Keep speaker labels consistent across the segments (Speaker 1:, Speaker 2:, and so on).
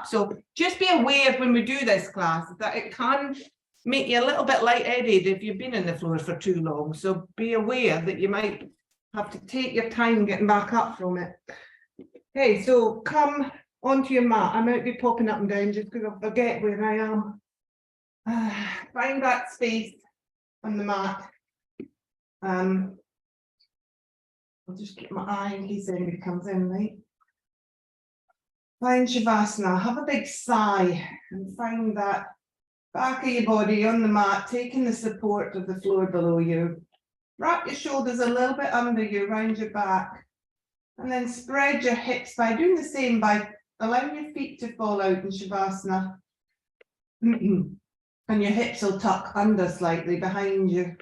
Speaker 1: up. So just be aware when we do this class that it can make you a little bit lightheaded if you've been on the floor for too long. So be aware that you might have to take your time getting back up from it. Okay, so come onto your mat. I might be popping up and down just because I'll forget where I am. Find that space on the mat. I'll just keep my eye in case anybody comes in, right? Find Shavasana, have a big sigh and find that back of your body on the mat, taking the support of the floor below you. Wrap your shoulders a little bit under you, round your back, and then spread your hips by doing the same, by allowing your feet to fall out in Shavasana. And your hips will tuck under slightly behind you.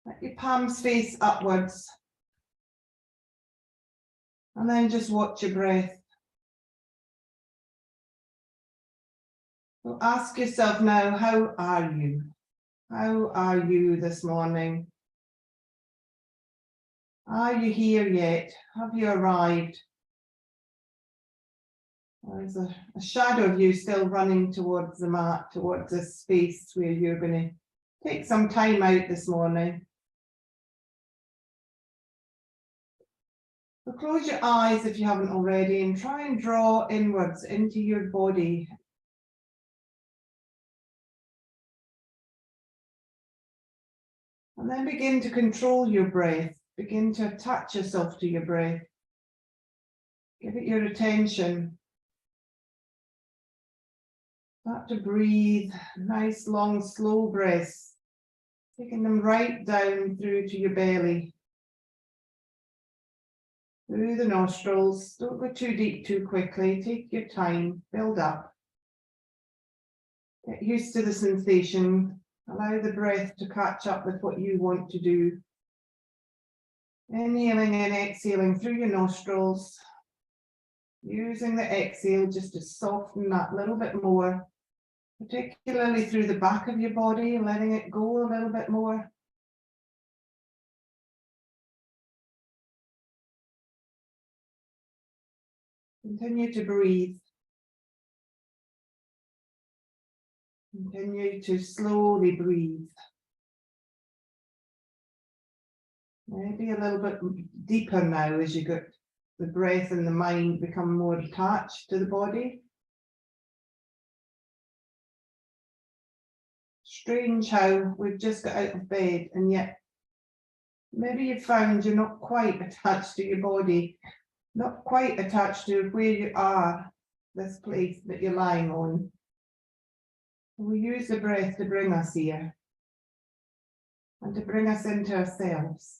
Speaker 1: Let your palms face upwards. And then just watch your breath. So ask yourself now, how are you? How are you this morning? Are you here yet? Have you arrived? There's a shadow of you still running towards the mat, towards this space where you're going to take some time out this morning. So close your eyes if you haven't already and try and draw inwards into your body. And then begin to control your breath. Begin to attach yourself to your breath. Give it your attention. Start to breathe, nice, long, slow breaths. Taking them right down through to your belly. Through the nostrils. Don't go too deep too quickly. Take your time, build up. Get used to the sensation. Allow the breath to catch up with what you want to do. Inhaling and exhaling through your nostrils. Using the exhale just to soften that little bit more, particularly through the back of your body, letting it go a little bit more. Continue to breathe. Continue to slowly breathe. Maybe a little bit deeper now as you get the breath and the mind become more attached to the body. Strange how we've just got out of bed and yet maybe you've found you're not quite attached to your body, not quite attached to where you are, this place that you're lying on. We use the breath to bring us here and to bring us into ourselves.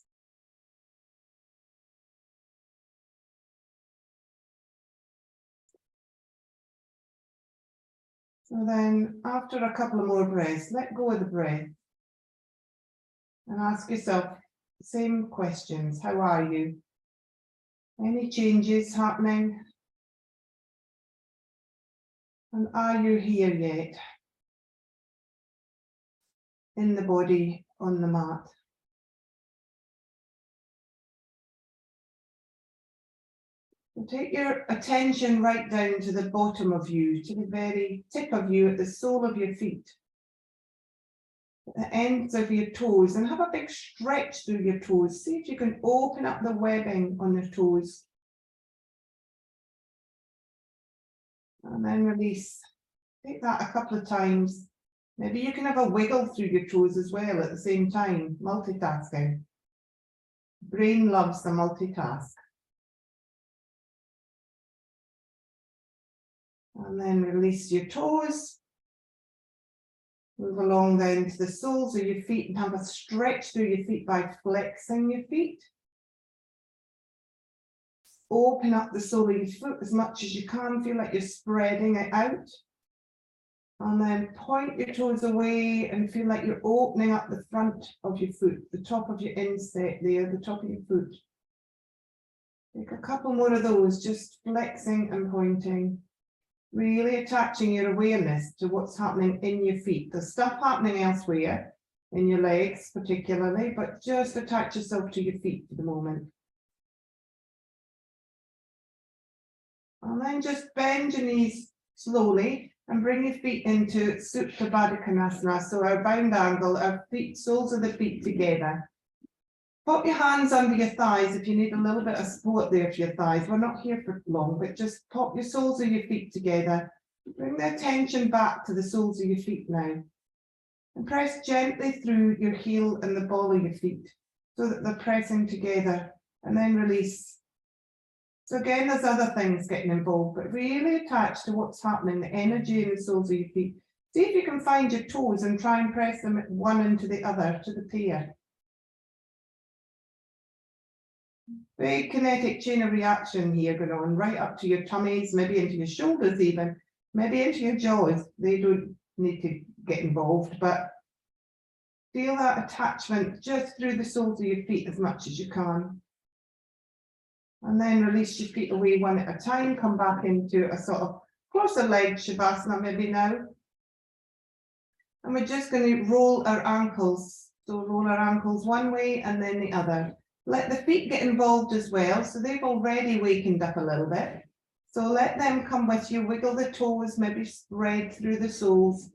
Speaker 1: So then, after a couple of more breaths, let go of the breath and ask yourself the same questions. How are you? Any changes happening? And are you here yet? In the body, on the mat. So take your attention right down to the bottom of you, to the very tip of you, at the sole of your feet, at the ends of your toes, and have a big stretch through your toes. See if you can open up the webbing on your toes. And then release. Take that a couple of times. Maybe you can have a wiggle through your toes as well at the same time, multitasking. Brain loves the multitask. And then release your toes. Move along then to the soles of your feet and have a stretch through your feet by flexing your feet. Open up the sole of your foot as much as you can. Feel like you're spreading it out. And then point your toes away and feel like you're opening up the front of your foot, the top of your instep there, the top of your foot. Take a couple more of those, just flexing and pointing. Really attaching your awareness to what's happening in your feet. There's stuff happening elsewhere, in your legs particularly, but just attach yourself to your feet for the moment. And then just bend your knees slowly and bring your feet into Supta Baddha Konasana. So our bound angle, our feet, soles of the feet together. Pop your hands under your thighs if you need a little bit of support there for your thighs. We're not here for long, but just pop your soles of your feet together. Bring the attention back to the soles of your feet now. And press gently through your heel and the ball of your feet so that they're pressing together, and then release. So again, there's other things getting involved, but really attach to what's happening, the energy in the soles of your feet. See if you can find your toes and try and press them one into the other to the pair. Big kinetic chain of reaction here going on, right up to your tummies, maybe into your shoulders even, maybe into your jaws. They don't need to get involved, but feel that attachment just through the soles of your feet as much as you can. And then release your feet away one at a time, come back into a sort of crosser leg Shavasana maybe now. And we're just going to roll our ankles. So roll our ankles one way and then the other. Let the feet get involved as well. So they've already wakened up a little bit. So let them come with you, wiggle the toes, maybe spread through the soles.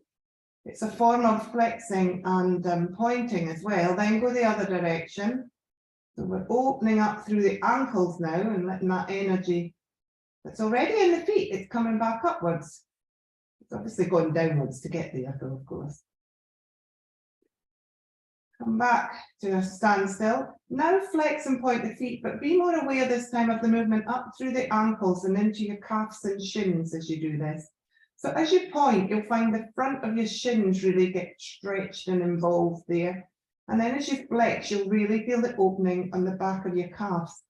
Speaker 1: It's a form of flexing and pointing as well. Then go the other direction. So we're opening up through the ankles now and letting that energy that's already in the feet, it's coming back upwards. It's obviously going downwards to get there, though, of course. Come back to a standstill. Now flex and point the feet, but be more aware this time of the movement up through the ankles and into your calves and shins as you do this. So as you point, you'll find the front of your shins really get stretched and involved there. And then as you flex, you'll really feel the opening on the back of your calves.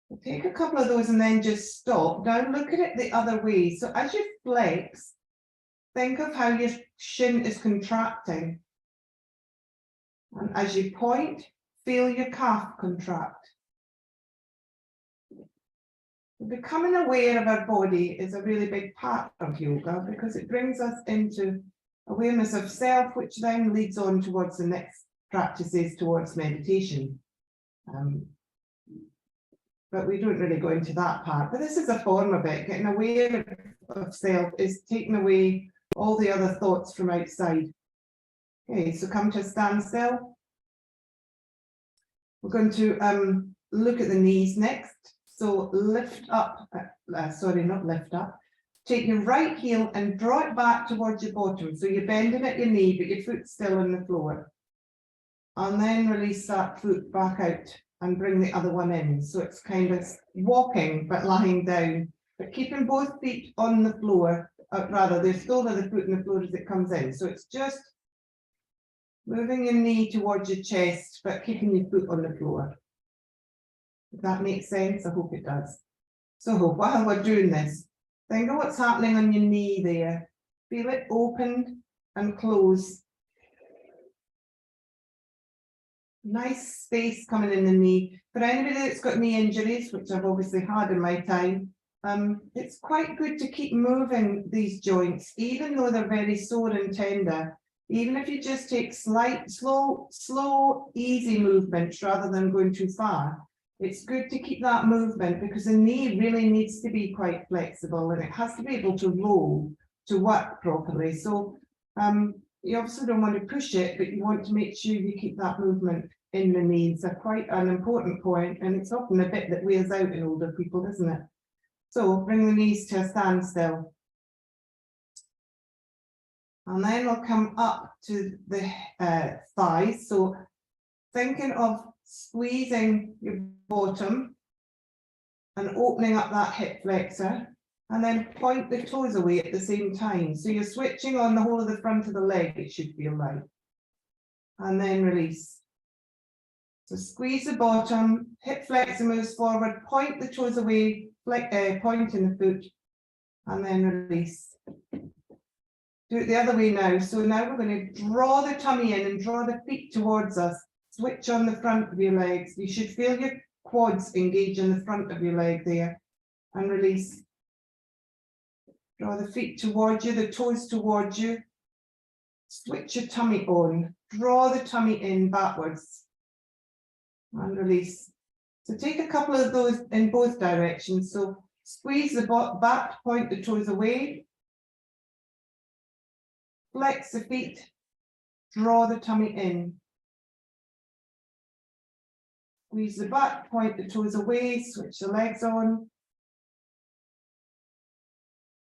Speaker 1: We'll take a couple of those and then just stop. Now look at it the other way. So as you flex, think of how your shin is contracting. And as you point, feel your calf contract. Becoming aware of our body is a really big part of yoga because it brings us into awareness of self, which then leads on towards the next practices towards meditation. But we don't really go into that part. But this is a form of it. Getting aware of self is taking away all the other thoughts from outside. Okay, so come to a standstill. We're going to look at the knees next. So lift up, sorry, not lift up. Take your right heel and draw it back towards your bottom. So you're bending at your knee, but your foot's still on the floor. And then release that foot back out and bring the other one in. So it's kind of walking, but lying down, but keeping both feet on the floor, rather, the sole of the foot on the floor as it comes in. So it's just moving your knee towards your chest, but keeping your foot on the floor. If that makes sense, I hope it does. So while we're doing this, think of what's happening on your knee there. Feel it open and close. Nice space coming in the knee. For anybody that's got knee injuries, which I've obviously had in my time, it's quite good to keep moving these joints, even though they're very sore and tender. Even if you just take slight, slow, easy movements rather than going too far. It's good to keep that movement because the knee really needs to be quite flexible and it has to be able to roll to work properly. So you obviously don't want to push it, but you want to make sure you keep that movement in the knees. It's quite an important point, and it's often a bit that wears out in older people, isn't it? So bring the knees to a standstill. And then we'll come up to the thighs. So thinking of squeezing your bottom and opening up that hip flexor, and then point the toes away at the same time. So you're switching on the whole of the front of the leg, it should feel like. And then release. So squeeze the bottom, hip flexor moves forward, point the toes away, pointing the foot, and then release. Do it the other way now. So now we're going to draw the tummy in and draw the feet towards us. Switch on the front of your legs. You should feel your quads engage in the front of your leg there. And release. Draw the feet towards you, the toes towards you. Switch your tummy on. Draw the tummy in backwards. And release. So take a couple of those in both directions. So Squeeze the butt back, point the toes away. Flex the feet, draw the tummy in. Squeeze the butt, point the toes away, switch the legs on.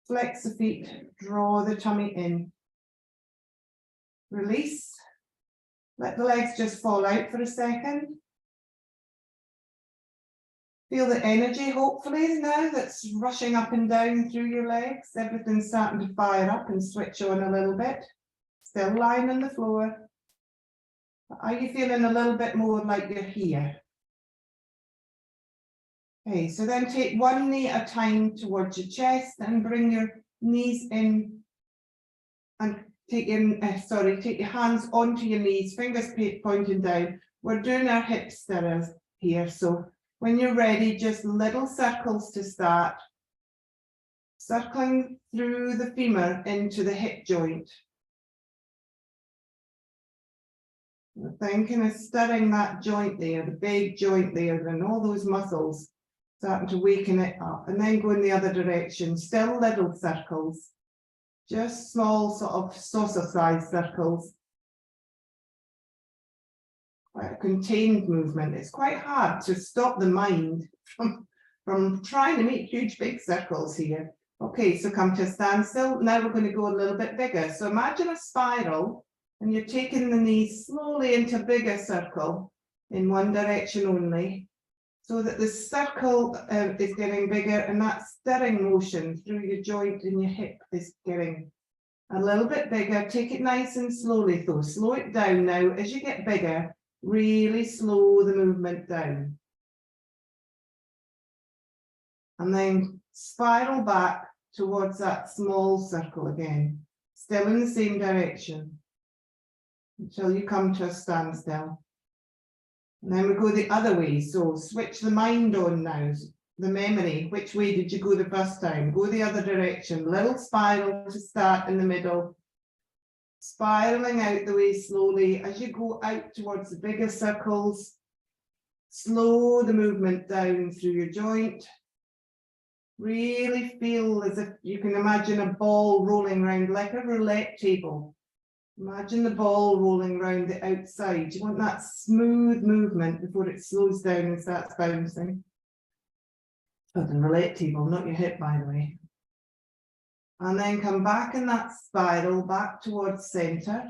Speaker 1: Flex the feet, draw the tummy in. Release. Let the legs just fall out for a second. Feel the energy, hopefully, now that's rushing up and down through your legs. Everything's starting to fire up and switch on a little bit. Still lying on the floor. Are you feeling a little bit more like you're here? Okay, so then take one knee at a time towards your chest and bring your knees in and take your hands onto your knees, fingers pointing down. We're doing our hip stirrers here, so when you're ready, just little circles to start. Circling through the femur into the hip joint. Then kind of stirring that joint there, the big joint there, and all those muscles starting to waken it up, and then go in the other direction. Still little circles, just small sort of saucer-sized circles. Quite a contained movement. It's quite hard to stop the mind from trying to make huge big circles here. Okay, so come to a standstill. Now we're going to go a little bit bigger. So imagine a spiral, and you're taking the knees slowly into a bigger circle in one direction only, so that the circle is getting bigger, and that stirring motion through your joint and your hip is getting a little bit bigger. Take it nice and slowly though. Slow it down now. As you get bigger, really slow the movement down. And then spiral back towards that small circle again, still in the same direction, until you come to a standstill. And then we go the other way, so switch the mind on now, the memory. Which way did you go the first time? Go the other direction, little spiral to start in the middle, spiraling out the way slowly. As you go out towards the bigger circles, slow the movement down through your joint. Really feel as if you can imagine a ball rolling around like a roulette table. Imagine the ball rolling around the outside. You want that smooth movement before it slows down and starts bouncing. Oh, the roulette table, not your hip, by the way. And then come back in that spiral, back towards center.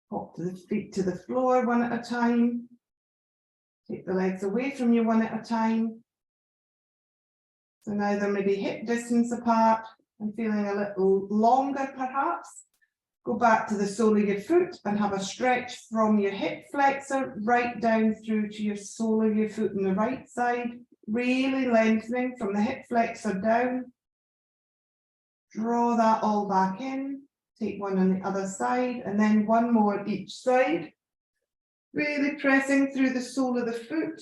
Speaker 1: Hop the feet to the floor one at a time. Take the legs away from you one at a time. So now they're maybe hip distance apart and feeling a little longer perhaps. Go back to the sole of your foot and have a stretch from your hip flexor right down through to your sole of your foot on the right side, really lengthening from the hip flexor down. Draw that all back in. Take one on the other side and then one more each side. Really pressing through the sole of the foot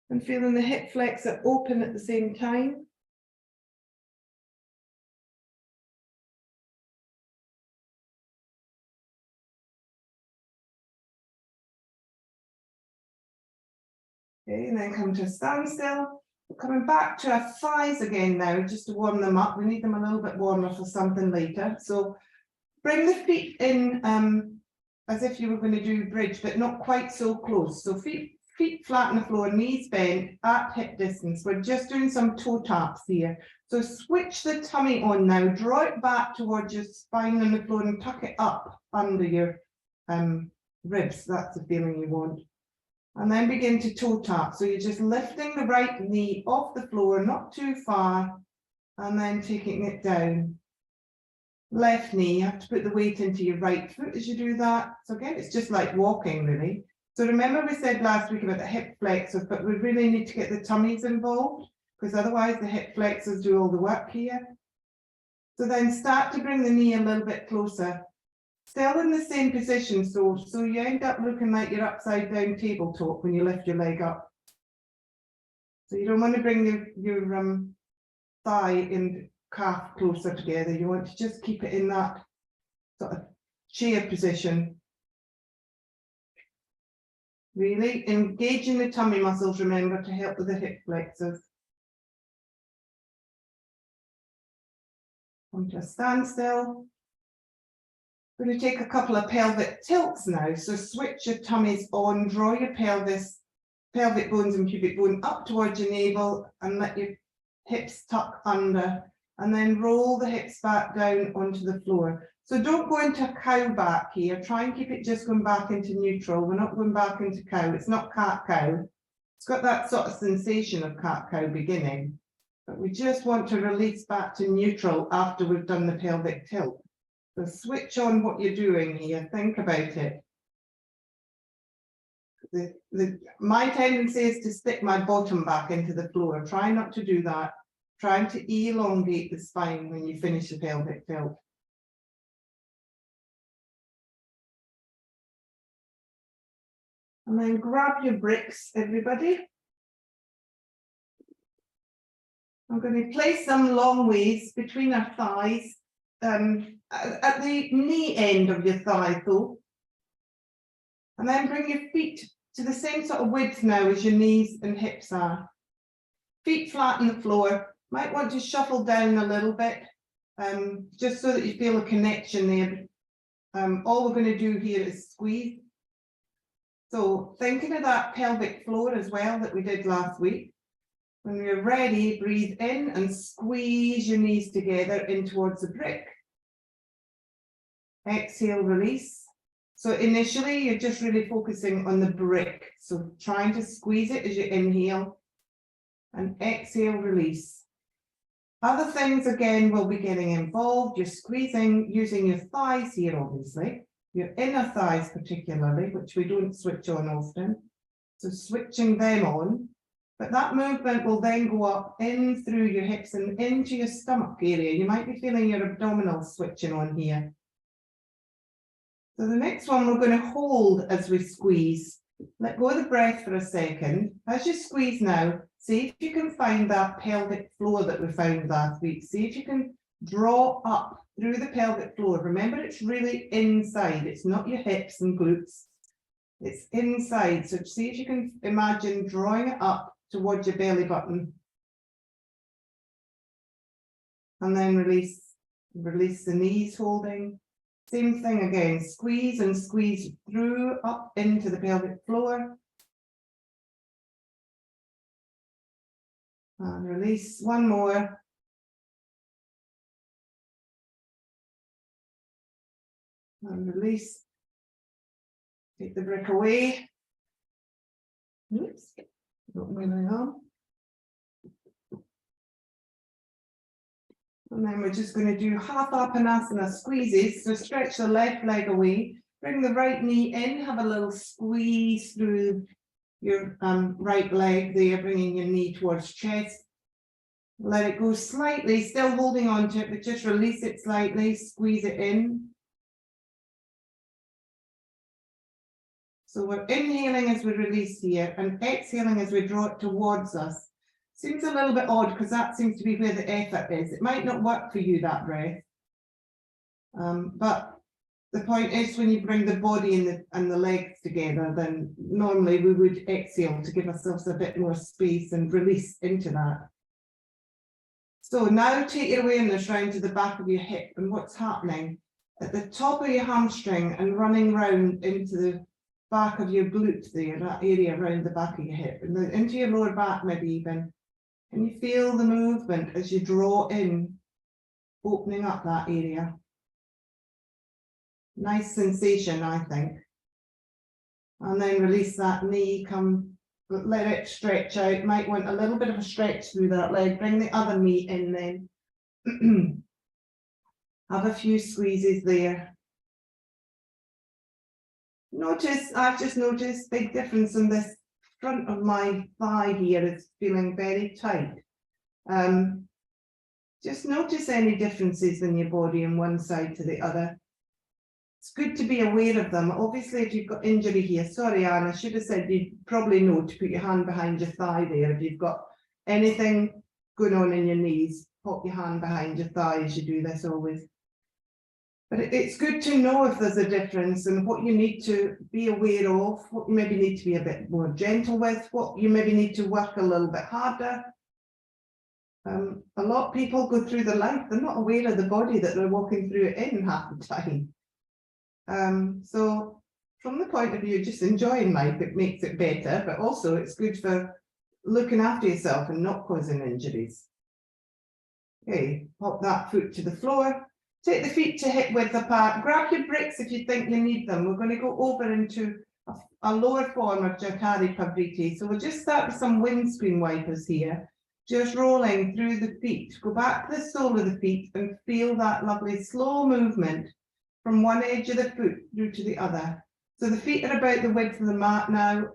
Speaker 1: and feeling the hip flexor open at the same time. Okay, and then come to a standstill. We're coming back to our thighs again now, just to warm them up. We need them a little bit warmer for something later. So bring the feet in as if you were going to do bridge, but not quite so close. So feet flat on the floor, knees bent at hip distance. We're just doing some toe taps here. So switch the tummy on now. Draw it back towards your spine on the floor and tuck it up under your ribs. That's the feeling you want. And then begin to toe tap. So you're just lifting the right knee off the floor, not too far, and then taking it down. Left knee, you have to put the weight into your right foot as you do that. So again, it's just like walking really. So remember we said last week about the hip flexors, but we really need to get the tummies involved because otherwise the hip flexors do all the work here. So then start to bring the knee a little bit closer. Still in the same position, so you end up looking like you're upside down tabletop when you lift your leg up. So you don't want to bring your thigh and calf closer together. You want to just keep it in that sort of chair position. Really engaging the tummy muscles, remember, to help with the hip flexors. Come to a standstill. We're going to take a couple of pelvic tilts now. So switch your tummies on, draw your pelvic bones and pubic bone up towards your navel and let your hips tuck under, and then roll the hips back down onto the floor. So don't go into cow back here. Try and keep it just going back into neutral. We're not going back into cow. It's not cat-cow. It's got that sort of sensation of cat-cow beginning, but we just want to release back to neutral after we've done the pelvic tilt. So switch on what you're doing here. Think about it. My tendency is to stick my bottom back into the floor. Try not to do that. Trying to elongate the spine when you finish the pelvic tilt. And then grab your bricks, everybody. I'm going to place them long ways between our thighs, at the knee end of your thigh though. And then bring your feet to the same sort of width now as your knees and hips are. Feet flat on the floor. Might want to shuffle down a little bit, just so that you feel a connection there. All we're going to do here is squeeze. So thinking of that pelvic floor as well that we did last week. When you're ready, breathe in and squeeze your knees together in towards the brick. Exhale, release. So initially, you're just really focusing on the brick. So trying to squeeze it as you inhale and exhale, release. Other things, again, will be getting involved. You're squeezing using your thighs here, obviously. Your inner thighs particularly, which we don't switch on often. So switching them on. But that movement will then go up in through your hips and into your stomach area. You might be feeling your abdominals switching on here. So the next one we're going to hold as we squeeze. Let go of the breath for a second. As you squeeze now, see if you can find that pelvic floor that we found last week. See if you can draw up through the pelvic floor. Remember, it's really inside. It's not your hips and glutes. It's inside. So see if you can imagine drawing it up towards your belly button. And then release. Release the knees holding. Same thing again, squeeze and squeeze through up into the pelvic floor. And release one more. And release. Take the brick away. Oops, not moving on. And then we're just going to do half Apanasana squeezes. So stretch the left leg away, bring the right knee in, have a little squeeze through your right leg there, bringing your knee towards chest. Let it go slightly, still holding on to it, but just release it slightly, squeeze it in. So we're inhaling as we release here and exhaling as we draw it towards us. Seems a little bit odd because that seems to be where the effort is. It might not work for you, that breath. But the point is when you bring the body and the legs together, then normally we would exhale to give ourselves a bit more space and release into that. So now take your awareness round to the back of your hip and what's happening at the top of your hamstring and running round into the back of your glute there, that area around the back of your hip, and then into your lower back maybe even. Can you feel the movement as you draw in, opening up that area? Nice sensation, I think. And then release that knee, let it stretch out. Might want a little bit of a stretch through that leg. Bring the other knee in then. Have a few squeezes there. Notice, I've just noticed big difference in this front of my thigh here. It's feeling very tight. Just notice any differences in your body on one side to the other. It's good to be aware of them. Obviously, if you've got injury here, sorry, Anne, I should have said you'd probably know to put your hand behind your thigh there. If you've got anything going on in your knees, pop your hand behind your thigh as you do this always. But it's good to know if there's a difference and what you need to be aware of, what you maybe need to be a bit more gentle with, what you maybe need to work a little bit harder. A lot of people go through their life, they're not aware of the body that they're walking through it in half the time. So from the point of view, just enjoying life, it makes it better, but also it's good for looking after yourself and not causing injuries. Okay, pop that foot to the floor. Take the feet to hip width apart. Grab your bricks if you think you need them. We're going to go over into a lower form of Jatari Pavriti. So we'll just start with some windscreen wipers here. Just rolling through the feet. Go back to the sole of the feet and feel that lovely slow movement from one edge of the foot through to the other. So the feet are about the width of the mat now.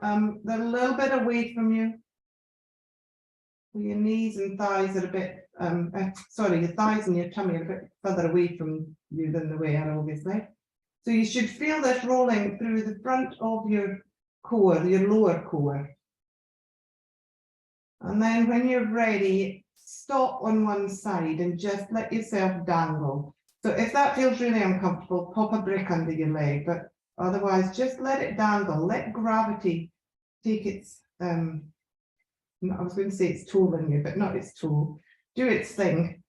Speaker 1: They're a little bit away from you. Your knees and thighs are a bit, your thighs and your tummy are a bit further away from you than they were, obviously. So you should feel this rolling through the front of your core, your lower core. And then when you're ready, stop on one side and just let yourself dangle. So if that feels really uncomfortable, pop a brick under your leg, but otherwise just let it dangle, let gravity take its, I was going to say it's toll on you, but not its toll, do its thing.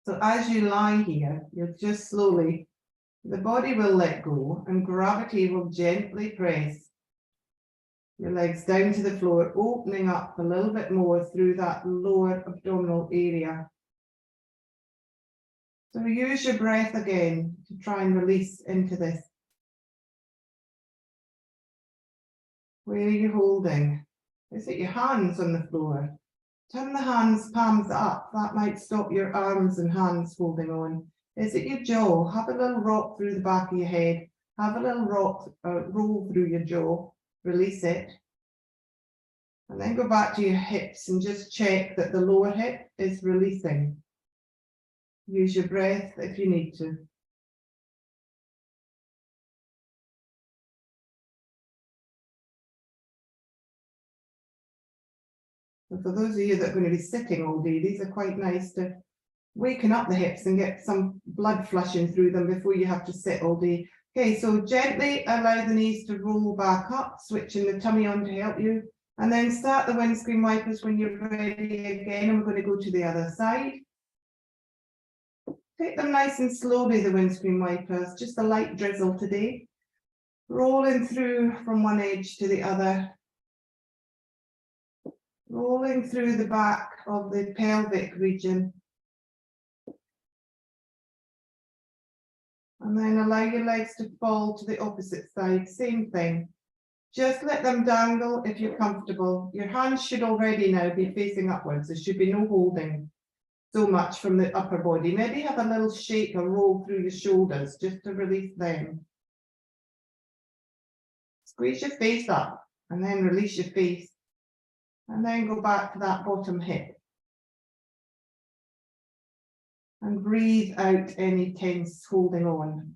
Speaker 1: So as you lie here, you'll just slowly, the body will let go and gravity will gently press your legs down to the floor, opening up a little bit more through that lower abdominal area. So use your breath again to try and release into this. Where are you holding? Is it your hands on the floor? Turn the hands, palms up. That might stop your arms and hands holding on. Is it your jaw? Have a little rock through the back of your head. Have a little rock, roll through your jaw. Release it. And then go back to your hips and just check that the lower hip is releasing. Use your breath if you need to. So for those of you that are going to be sitting all day, these are quite nice to waken up the hips and get some blood flushing through them before you have to sit all day. Okay, so gently allow the knees to roll back up, switching the tummy on to help you. And then start the windscreen wipers when you're ready again. And we're going to go to the other side. Take them nice and slowly, the windscreen wipers, just a light drizzle today. Rolling through from one edge to the other. Rolling through the back of the pelvic region. And then allow your legs to fall to the opposite side, same thing. Just let them dangle if you're comfortable. Your hands should already now be facing upwards. There should be no holding so much from the upper body. Maybe have a little shake or roll through your shoulders just to release them. Squeeze your face up and then release your face. And then go back to that bottom hip. And breathe out any tense holding on.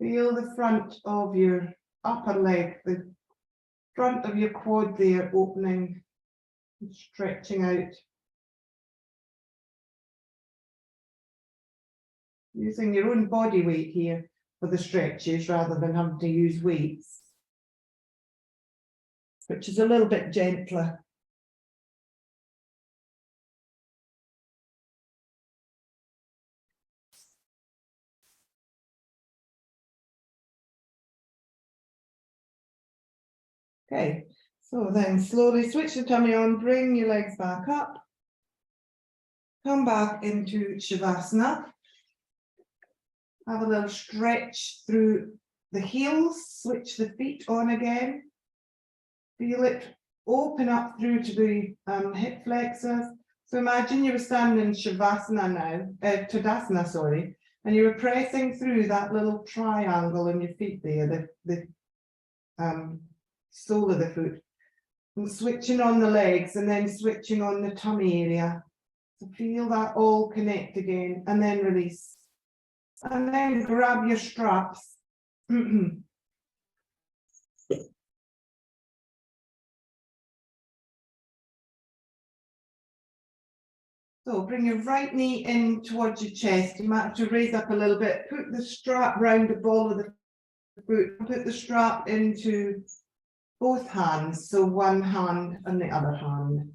Speaker 1: Feel the front of your upper leg, the front of your quad there opening and stretching out. Using your own body weight here for the stretches rather than having to use weights, which is a little bit gentler. Okay, so then slowly switch the tummy on, bring your legs back up. Come back into Shavasana. Have a little stretch through the heels, switch the feet on again. Feel it open up through to the hip flexors. So imagine you were standing in Shavasana now, Tadasana, sorry, and you were pressing through that little triangle on your feet there, the sole of the foot, and switching on the legs and then switching on the tummy area. So feel that all connect again and then release. And then grab your straps. So bring your right knee in towards your chest. You might have to raise up a little bit. Put the strap round the ball of the foot. Put the strap into both hands. So one hand and the other hand.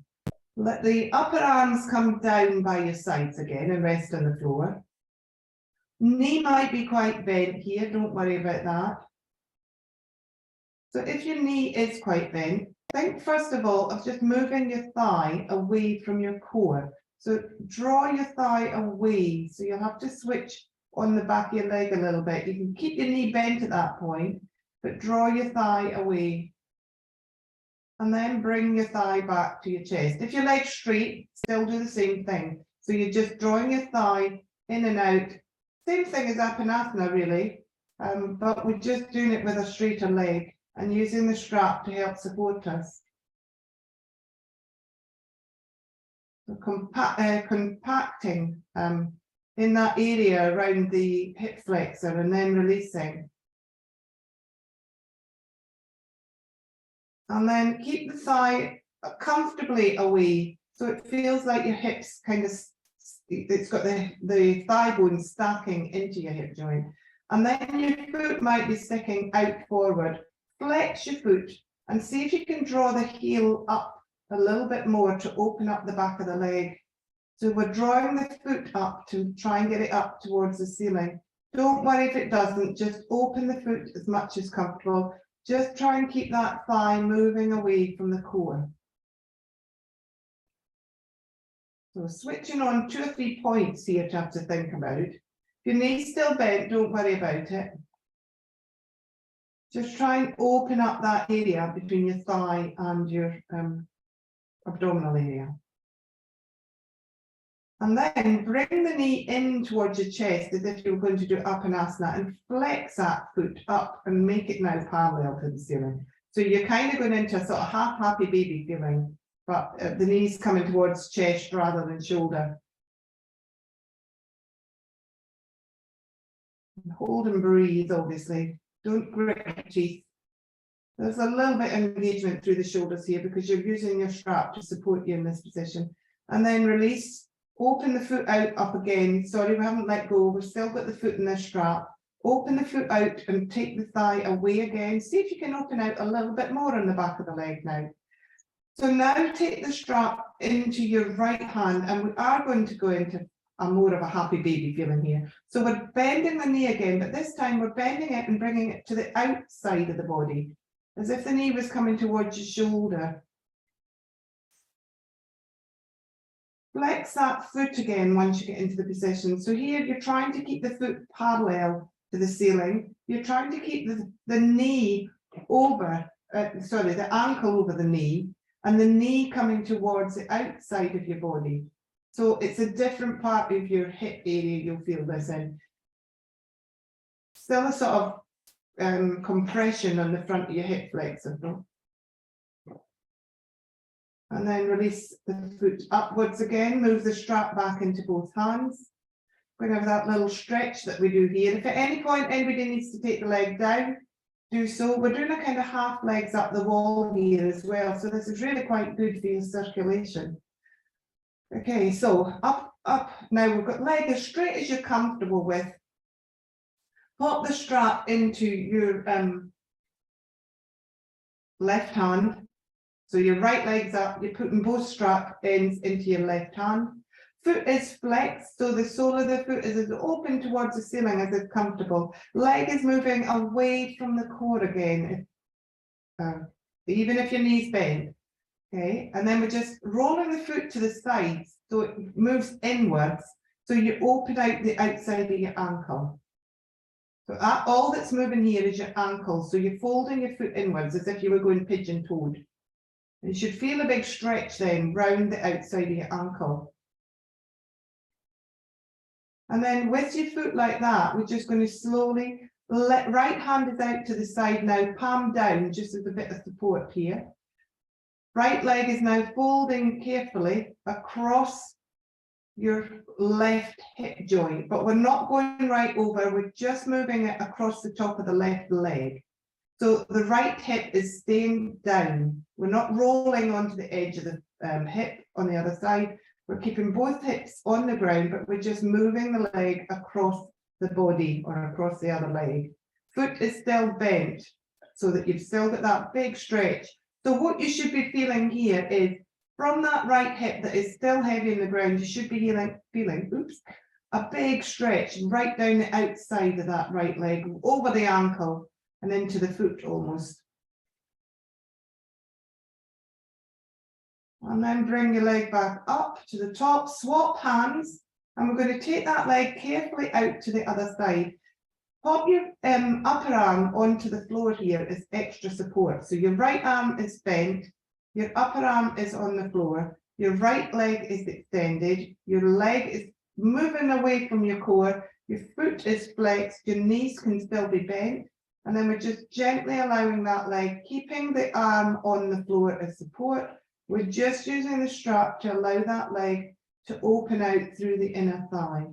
Speaker 1: Let the upper arms come down by your sides again and rest on the floor. Knee might be quite bent here. Don't worry about that. So if your knee is quite bent, think first of all of just moving your thigh away from your core. So draw your thigh away. So you'll have to switch on the back of your leg a little bit. You can keep your knee bent at that point, but draw your thigh away. And then bring your thigh back to your chest. If your leg's straight, still do the same thing. So you're just drawing your thigh in and out. Same thing as Apanasana really, but we're just doing it with a straighter leg and using the strap to help support us. So compacting in that area around the hip flexor and then releasing. And then keep the thigh comfortably away so it feels like your hips kind of, it's got the thigh bone stacking into your hip joint. And then your foot might be sticking out forward. Flex your foot and see if you can draw the heel up a little bit more to open up the back of the leg. So we're drawing the foot up to try and get it up towards the ceiling. Don't worry if it doesn't, just open the foot as much as comfortable. Just try and keep that thigh moving away from the core. So switching on 2 or 3 points here to have to think about. If your knee's still bent, don't worry about it. Just try and open up that area between your thigh and your abdominal area. And then bring the knee in towards your chest as if you were going to do Apanasana and flex that foot up and make it now parallel to the ceiling. So you're kind of going into a sort of half happy baby feeling, but the knees coming towards chest rather than shoulder. And hold and breathe, obviously. Don't grit your teeth. There's a little bit of engagement through the shoulders here because you're using your strap to support you in this position. And then release. Open the foot out up again. Sorry, we haven't let go. We've still got the foot in the strap. Open the foot out and take the thigh away again. See if you can open out a little bit more on the back of the leg now. So now take the strap into your right hand and we are going to go into a more of a happy baby feeling here. So we're bending the knee again, but this time we're bending it and bringing it to the outside of the body, as if the knee was coming towards your shoulder. Flex that foot again once you get into the position. So here you're trying to keep the foot parallel to the ceiling. You're trying to keep the knee over, the ankle over the knee, and the knee coming towards the outside of your body. So it's a different part of your hip area you'll feel this in. Still a sort of compression on the front of your hip flexor. And then release the foot upwards again, move the strap back into both hands. We're going to have that little stretch that we do here. If at any point anybody needs to take the leg down, do so. We're doing a kind of half legs up the wall here as well. So this is really quite good for your circulation. Okay, so up. Now we've got leg as straight as you're comfortable with. Pop the strap into your left hand. So your right leg's up, you're putting both strap ends into your left hand. Foot is flexed, so the sole of the foot is as open towards the ceiling as it's comfortable. Leg is moving away from the core again, even if your knee's bent. Okay, and then we're just rolling the foot to the sides, so it moves inwards, so you open out the outside of your ankle. So all that's moving here is your ankle, so you're folding your foot inwards as if you were going pigeon-toed. You should feel a big stretch then round the outside of your ankle. And then with your foot like that, we're just going to slowly right hand is out to the side now, palm down, just as a bit of support here. Right leg is now folding carefully across your left hip joint, but we're not going right over, we're just moving it across the top of the left leg. So the right hip is staying down. We're not rolling onto the edge of the hip on the other side. We're keeping both hips on the ground, but we're just moving the leg across the body or across the other leg. Foot is still bent so that you've still got that big stretch. So what you should be feeling here is from that right hip that is still heavy in the ground, you should be feeling a big stretch right down the outside of that right leg, over the ankle and into the foot almost. And then bring your leg back up to the top, swap hands, and we're going to take that leg carefully out to the other side. Pop your upper arm onto the floor here as extra support. So your right arm is bent, your upper arm is on the floor, your right leg is extended, your leg is moving away from your core, your foot is flexed, your knees can still be bent, and then we're just gently allowing that leg, keeping the arm on the floor as support. We're just using the strap to allow that leg to open out through the inner thigh.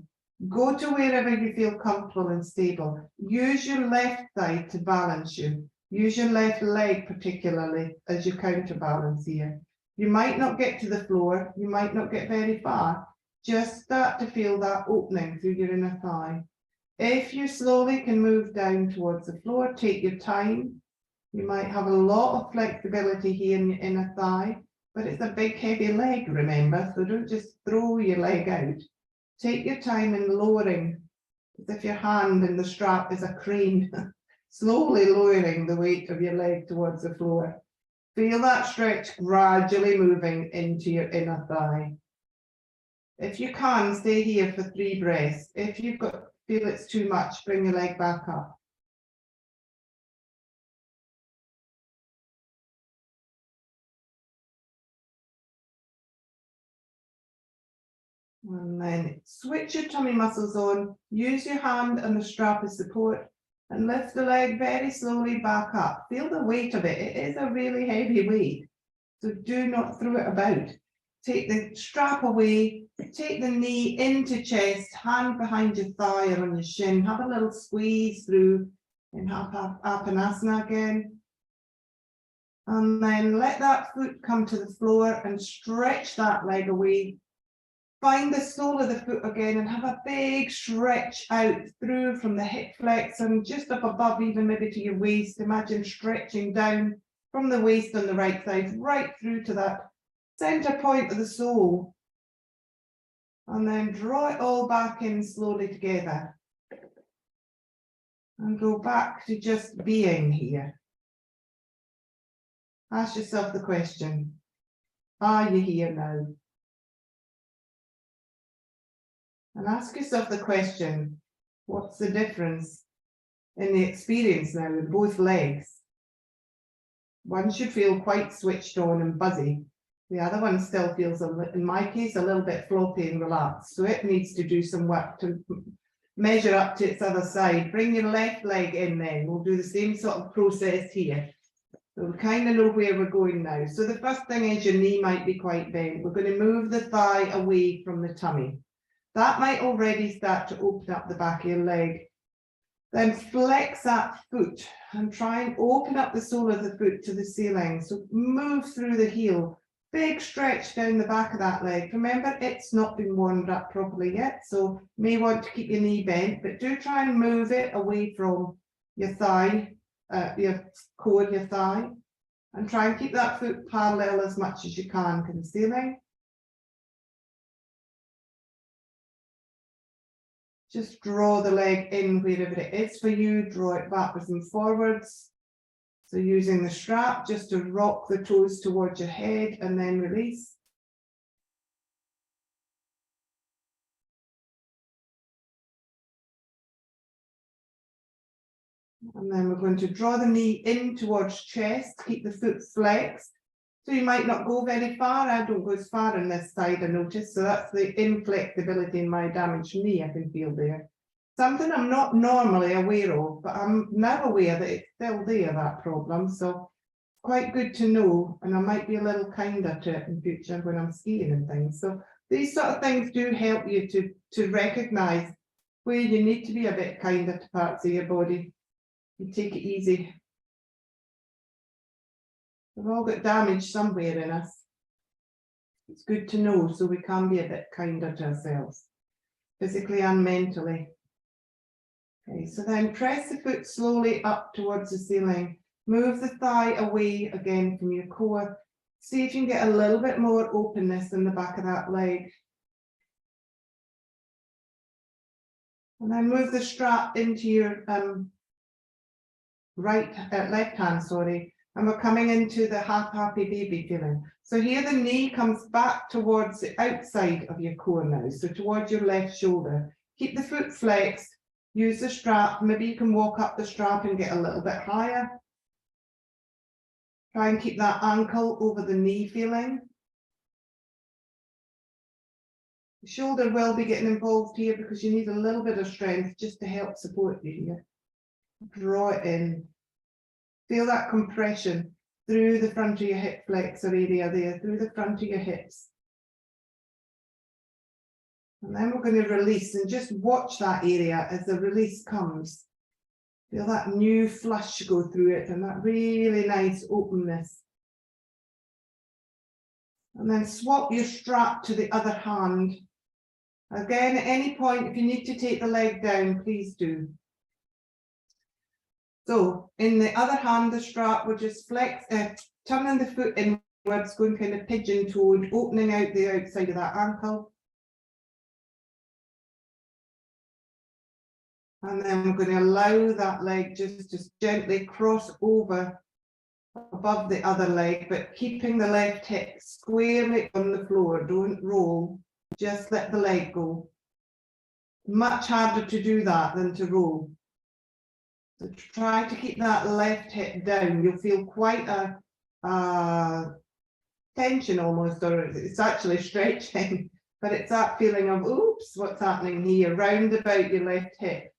Speaker 1: Go to wherever you feel comfortable and stable. Use your left side to balance you. Use your left leg particularly as your counterbalance here. You might not get to the floor, you might not get very far. Just start to feel that opening through your inner thigh. If you slowly can move down towards the floor, take your time. You might have a lot of flexibility here in your inner thigh, but it's a big heavy leg, remember, so don't just throw your leg out. Take your time in lowering, as if your hand in the strap is a crane, slowly lowering the weight of your leg towards the floor. Feel that stretch gradually moving into your inner thigh. If you can, stay here for 3 breaths. If you feel it's too much, bring your leg back up. And then switch your tummy muscles on, use your hand and the strap as support, and lift the leg very slowly back up. Feel the weight of it. It is a really heavy weight, so do not throw it about. Take the strap away, take the knee into chest, hand behind your thigh or on your shin, have a little squeeze through in Apanasana again. And then let that foot come to the floor and stretch that leg away. Find the sole of the foot again and have a big stretch out through from the hip flexor and just up above, even maybe to your waist. Imagine stretching down from the waist on the right side, right through to that center point of the sole. And then draw it all back in slowly together. And go back to just being here. Ask yourself the question, are you here now? And ask yourself the question, what's the difference in the experience now with both legs? One should feel quite switched on and buzzy. The other one still feels, in my case, a little bit floppy and relaxed. So it needs to do some work to measure up to its other side. Bring your left leg in then. We'll do the same sort of process here. So we kind of know where we're going now. So the first thing is your knee might be quite bent. We're going to move the thigh away from the tummy. That might already start to open up the back of your leg. Then flex that foot and try and open up the sole of the foot to the ceiling. So move through the heel. Big stretch down the back of that leg. Remember, it's not been warmed up properly yet, so you may want to keep your knee bent, but do try and move it away from your thigh, your core, your thigh, and try and keep that foot parallel as much as you can to the ceiling. Just draw the leg in wherever it is for you, draw it backwards and forwards. So using the strap just to rock the toes towards your head and then release. And then we're going to draw the knee in towards chest, keep the foot flexed. So you might not go very far. I don't go as far on this side, I notice. So that's the inflexibility in my damaged knee I can feel there. Something I'm not normally aware of, but I'm now aware that it's still there, that problem. So quite good to know, and I might be a little kinder to it in future when I'm skiing and things. So these sort of things do help you to recognise where you need to be a bit kinder to parts of your body. You take it easy. We've all got damage somewhere in us. It's good to know so we can be a bit kinder to ourselves, physically and mentally. Okay, so then press the foot slowly up towards the ceiling. Move the thigh away again from your core. See if you can get a little bit more openness in the back of that leg. And then move the strap into your left hand, sorry, and we're coming into the happy baby feeling. So here the knee comes back towards the outside of your core now, so towards your left shoulder. Keep the foot flexed, use the strap, maybe you can walk up the strap and get a little bit higher. Try and keep that ankle over the knee feeling. The shoulder will be getting involved here because you need a little bit of strength just to help support you here. Draw it in. Feel that compression through the front of your hip flexor area there, through the front of your hips. And then we're going to release and just watch that area as the release comes. Feel that new flush go through it and that really nice openness. And then swap your strap to the other hand. Again, at any point, if you need to take the leg down, please do. So in the other hand, the strap will just flex, turning the foot inwards, going kind of pigeon-toed, opening out the outside of that ankle. And then we're going to allow that leg just gently cross over above the other leg, but keeping the left hip squarely on the floor. Don't roll, just let the leg go. Much harder to do that than to roll. So try to keep that left hip down. You'll feel quite a tension almost, or it's actually stretching, but it's that feeling of, oops, what's happening here, round about your left hip.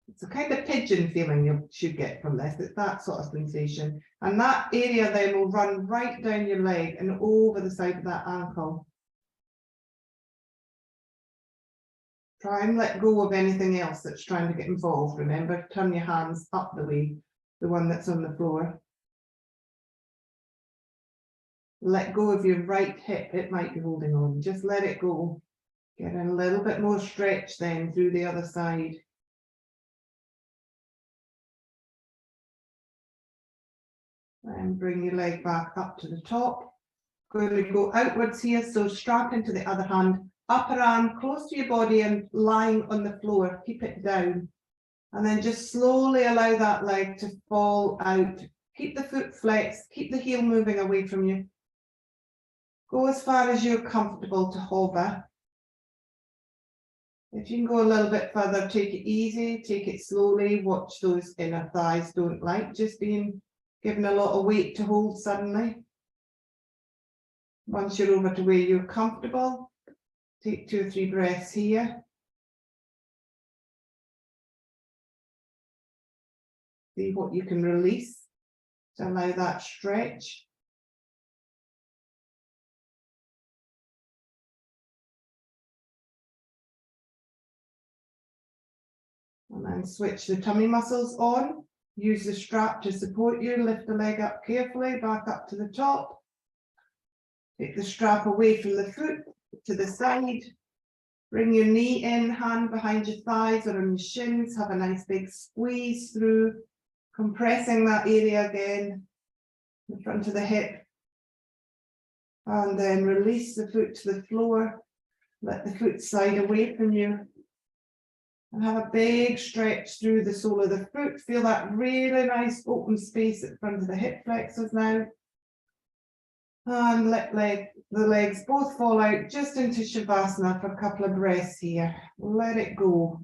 Speaker 1: It's a kind of pigeon feeling you should get from this. It's that sort of sensation. And that area then will run right down your leg and over the side of that ankle. Try and let go of anything else that's trying to get involved. Remember, turn your hands up the way, the one that's on the floor. Let go of your right hip, it might be holding on. Just let it go. Get a little bit more stretch then through the other side. And bring your leg back up to the top. Going to go outwards here, so strap into the other hand. Upper arm close to your body and lying on the floor, keep it down. And then just slowly allow that leg to fall out. Keep the foot flexed, keep the heel moving away from you. Go as far as you're comfortable to hover. If you can go a little bit further, take it easy, take it slowly. Watch those inner thighs, don't like just being given a lot of weight to hold suddenly. Once you're over to where you're comfortable, take 2 or 3 breaths here. See what you can release to allow that stretch. And then switch the tummy muscles on. Use the strap to support you. Lift the leg up carefully, back up to the top. Take the strap away from the foot to the side. Bring your knee in, hand behind your thighs or on your shins. Have a nice big squeeze through, compressing that area again, in front of the hip. And then release the foot to the floor. Let the foot slide away from you. And have a big stretch through the sole of the foot. Feel that really nice open space at the front of the hip flexors now. And let the legs both fall out just into Shavasana for a couple of breaths here. Let it go.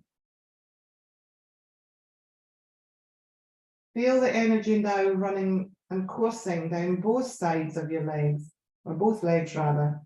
Speaker 1: Feel the energy now running and coursing down both sides of your legs, or both legs rather.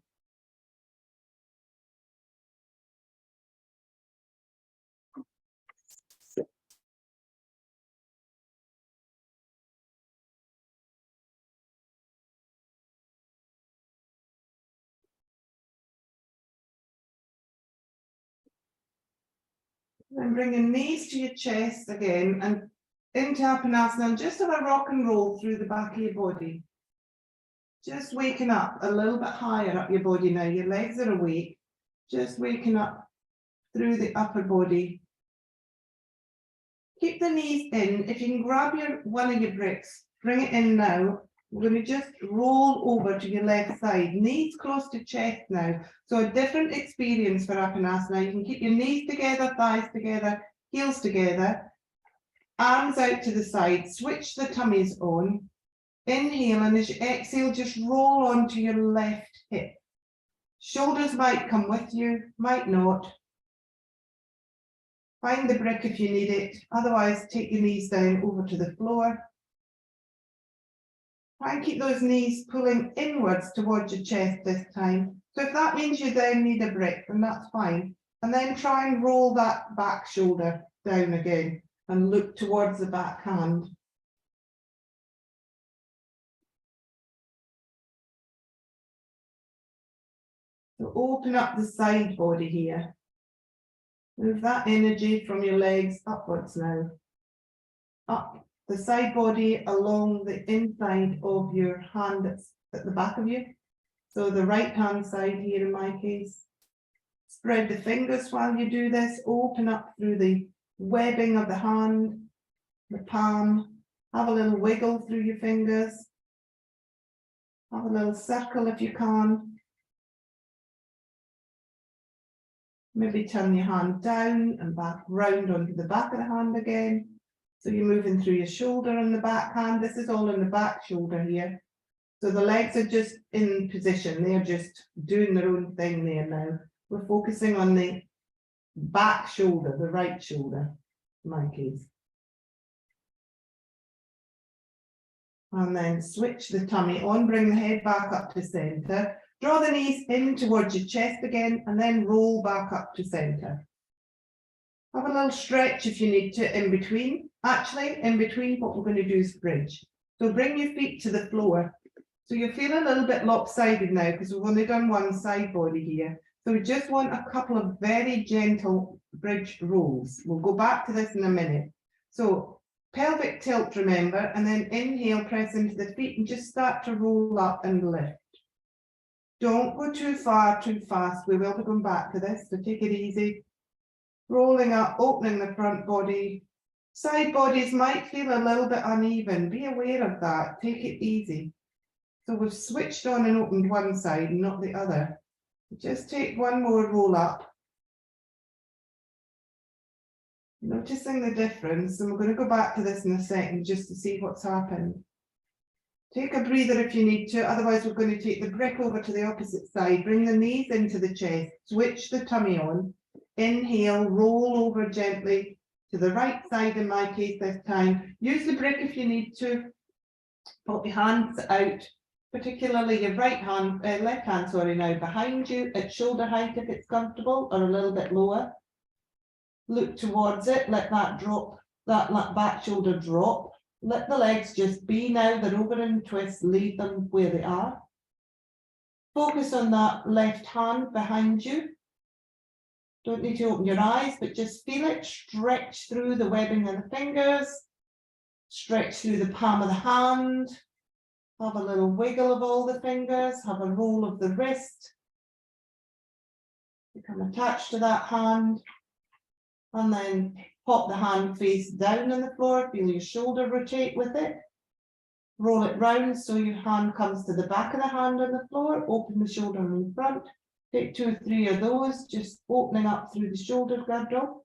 Speaker 1: Then bring your knees to your chest again and into Apanasana and just have a rock and roll through the back of your body. Just waking up a little bit higher up your body now. Your legs are awake. Just waking up through the upper body. Keep the knees in. If you can grab one of your bricks, bring it in now. We're going to just roll over to your left side. Knees close to chest now. So a different experience for Apanasana. You can keep your knees together, thighs together, heels together. Arms out to the side. Switch the tummies on. Inhale, and as you exhale, just roll onto your left hip. Shoulders might come with you, might not. Find the brick if you need it. Otherwise, take your knees down over to the floor. Try and keep those knees pulling inwards towards your chest this time. So if that means you then need a brick, then that's fine. And then try and roll that back shoulder down again and look towards the back hand. So open up the side body here. Move that energy from your legs upwards now. Up the side body along the inside of your hand that's at the back of you. So the right hand side here in my case. Spread the fingers while you do this. Open up through the webbing of the hand, the palm. Have a little wiggle through your fingers. Have a little circle if you can. Maybe turn your hand down and back round onto the back of the hand again. So you're moving through your shoulder and the back hand. This is all in the back shoulder here. So the legs are just in position. They're just doing their own thing there now. We're focusing on the back shoulder, the right shoulder, in my case. And then switch the tummy on, bring the head back up to center. Draw the knees in towards your chest again, and then roll back up to center. Have a little stretch if you need to in between. Actually, in between, what we're going to do is bridge. So bring your feet to the floor. So you feel a little bit lopsided now because we've only done one side body here. So we just want a couple of very gentle bridge rolls. We'll go back to this in a minute. So pelvic tilt, remember, and then inhale, press into the feet and just start to roll up and lift. Don't go too far, too fast. We will be going back to this, so take it easy. Rolling up, opening the front body. Side bodies might feel a little bit uneven. Be aware of that. Take it easy. So we've switched on and opened one side and not the other. Just take one more roll up. Noticing the difference, and we're going to go back to this in a second just to see what's happened. Take a breather if you need to, otherwise we're going to take the brick over to the opposite side. Bring the knees into the chest, switch the tummy on. Inhale, roll over gently to the right side in my case this time. Use the brick if you need to. Put your hands out, particularly your left hand, now behind you at shoulder height if it's comfortable, or a little bit lower. Look towards it, let that drop, that back shoulder drop. Let the legs just be now, they're over in twist, leave them where they are. Focus on that left hand behind you. Don't need to open your eyes, but just feel it stretch through the webbing of the fingers, stretch through the palm of the hand, have a little wiggle of all the fingers, have a roll of the wrist, become attached to that hand, and then pop the hand face down on the floor, feel your shoulder rotate with it, roll it round so your hand comes to the back of the hand on the floor, open the shoulder in front. Take 2 or 3 of those, just opening up through the shoulder girdle.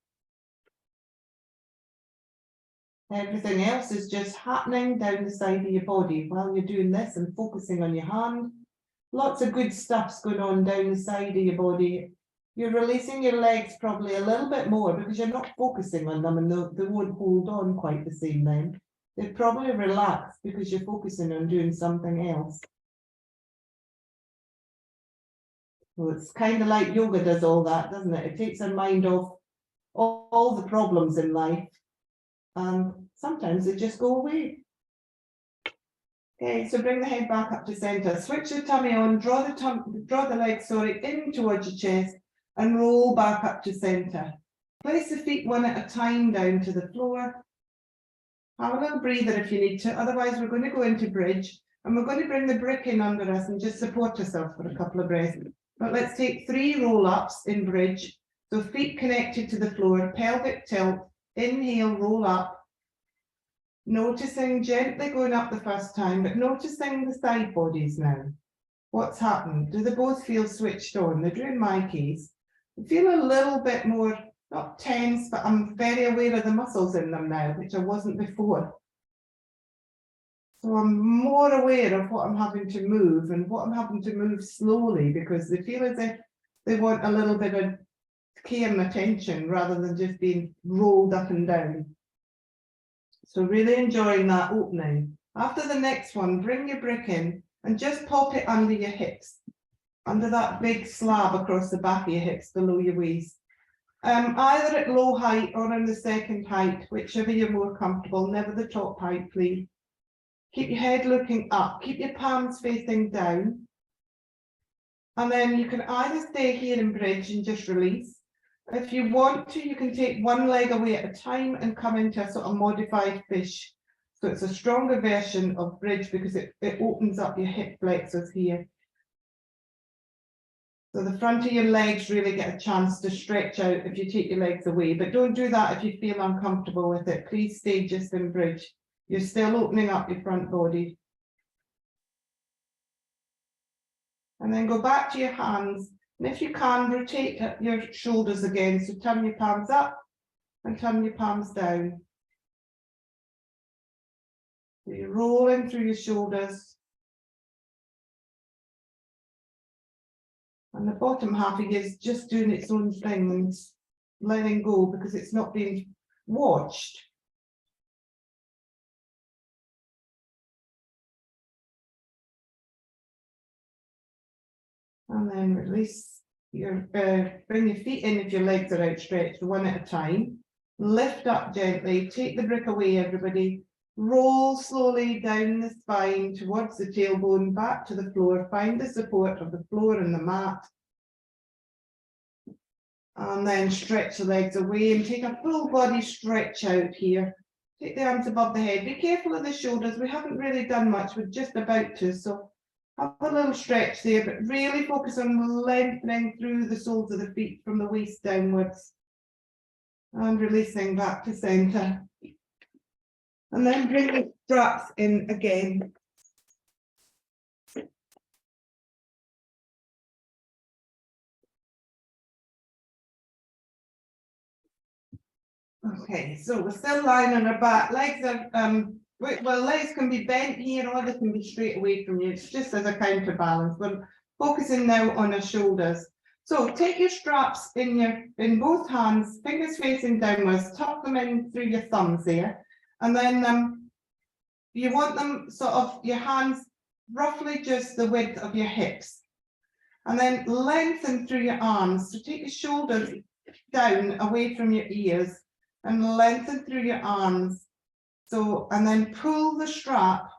Speaker 1: Everything else is just happening down the side of your body while you're doing this and focusing on your hand. Lots of good stuff's going on down the side of your body. You're releasing your legs probably a little bit more because you're not focusing on them and they won't hold on quite the same then. They probably relax because you're focusing on doing something else. So it's kind of like yoga does all that, doesn't it? It takes our mind off all the problems in life, and sometimes they just go away. Okay, so bring the head back up to center. Switch the tummy on. Draw the legs, in towards your chest, and roll back up to center. Place the feet one at a time down to the floor. Have a little breather if you need to. Otherwise, we're going to go into bridge. And we're going to bring the brick in under us and just support ourselves for a couple of breaths. But let's take 3 roll-ups in bridge. So feet connected to the floor, pelvic tilt, inhale, roll up. Noticing gently going up the first time, but noticing the side bodies now. What's happened? Do they both feel switched on? They do in my case. I feel a little bit more, not tense, but I'm very aware of the muscles in them now, which I wasn't before. So I'm more aware of what I'm having to move and what I'm having to move slowly, because they feel as if they want a little bit of care and attention rather than just being rolled up and down. So really enjoying that opening. After the next one, bring your brick in and just pop it under your hips, under that big slab across the back of your hips below your waist. Either at low height or on the second height, whichever you're more comfortable, never the top height, please. Keep your head looking up, keep your palms facing down. And then you can either stay here in bridge and just release. If you want to, you can take one leg away at a time and come into a sort of modified fish. So it's a stronger version of bridge because it opens up your hip flexors here. So the front of your legs really get a chance to stretch out if you take your legs away, but don't do that if you feel uncomfortable with it. Please stay just in bridge. You're still opening up your front body. And then go back to your hands. And if you can, rotate your shoulders again. So turn your palms up and turn your palms down. So you're rolling through your shoulders. And the bottom half of you is just doing its own thing and letting go because it's not being watched. And then release your, bring your feet in if your legs are outstretched, one at a time. Lift up gently, take the brick away, everybody. Roll slowly down the spine towards the tailbone, back to the floor. Find the support of the floor and the mat. And then stretch the legs away and take a full body stretch out here. Take the arms above the head. Be careful of the shoulders. We haven't really done much. We're just about to. So have a little stretch there, but really focus on lengthening through the soles of the feet from the waist downwards. And releasing back to centre. And then bring the straps in again. Okay, so we're still lying on our back. Legs are, well, legs can be bent here or they can be straight away from you. It's just as a counterbalance. We're focusing now on our shoulders. So take your straps in both hands, fingers facing downwards, tuck them in through your thumbs there. And then you want them sort of, your hands roughly just the width of your hips. And then lengthen through your arms. So take your shoulders down away from your ears and lengthen through your arms. So, and then pull the strap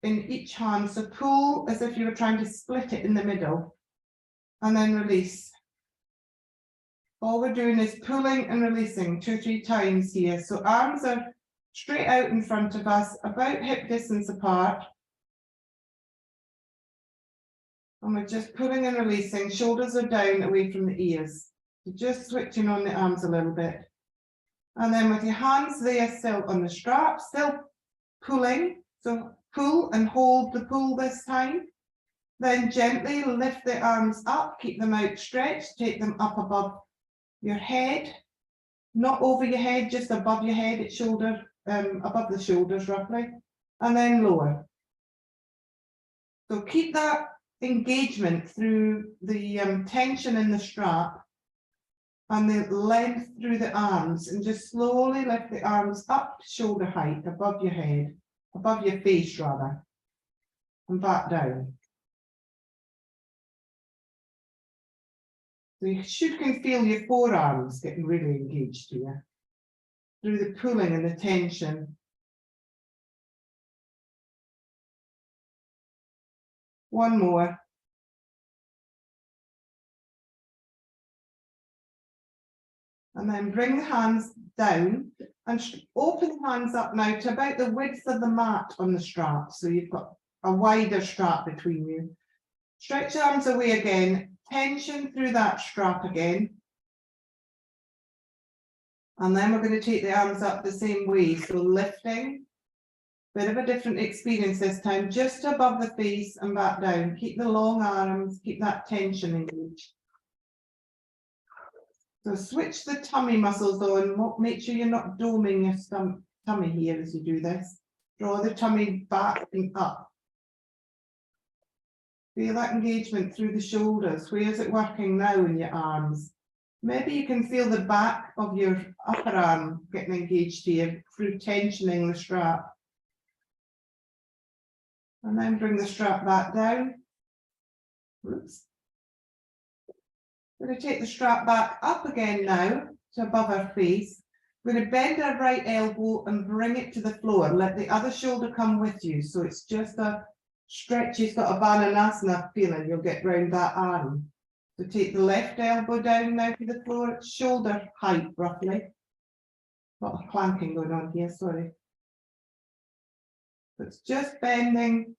Speaker 1: in each hand. So pull as if you were trying to split it in the middle. And then release. All we're doing is pulling and releasing 2 or 3 times here. So arms are straight out in front of us, about hip distance apart. And we're just pulling and releasing. Shoulders are down away from the ears. So just switching on the arms a little bit. And then with your hands there still on the strap, still pulling. So pull and hold the pull this time. Then gently lift the arms up, keep them outstretched, take them up above your head. Not over your head, just above your head, at shoulder, above the shoulders roughly. And then lower. So keep that engagement through the tension in the strap. And the length through the arms, and just slowly lift the arms up to shoulder height above your head, above your face rather, and back down. So you can feel your forearms getting really engaged here through the pulling and the tension. One more. And then bring the hands down and open the hands up now to about the width of the mat on the strap. So you've got a wider strap between you. Stretch your arms away again, tension through that strap again. And then we're going to take the arms up the same way, so lifting. Bit of a different experience this time, just above the face and back down. Keep the long arms, keep that tension engaged. So switch the tummy muscles on, make sure you're not doming your tummy here as you do this. Draw the tummy back and up. Feel that engagement through the shoulders. Where is it working now in your arms? Maybe you can feel the back of your upper arm getting engaged here through tensioning the strap. And then bring the strap back down. Oops. We're going to take the strap back up again now to above our face. We're going to bend our right elbow and bring it to the floor. Let the other shoulder come with you. So it's just a stretchy sort of Asana feeling you'll get round that arm. So take the left elbow down now to the floor, shoulder height roughly. A lot of clanking going on here, sorry. It's just bending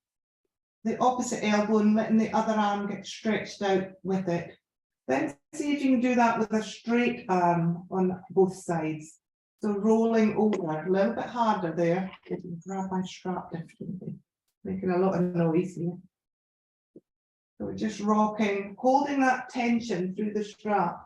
Speaker 1: the opposite elbow and letting the other arm get stretched out with it. Then see if you can do that with a straight arm on both sides. So rolling over, a little bit harder there. I can grab my strap differently, making a lot of noise here. So we're just rocking, holding that tension through the strap.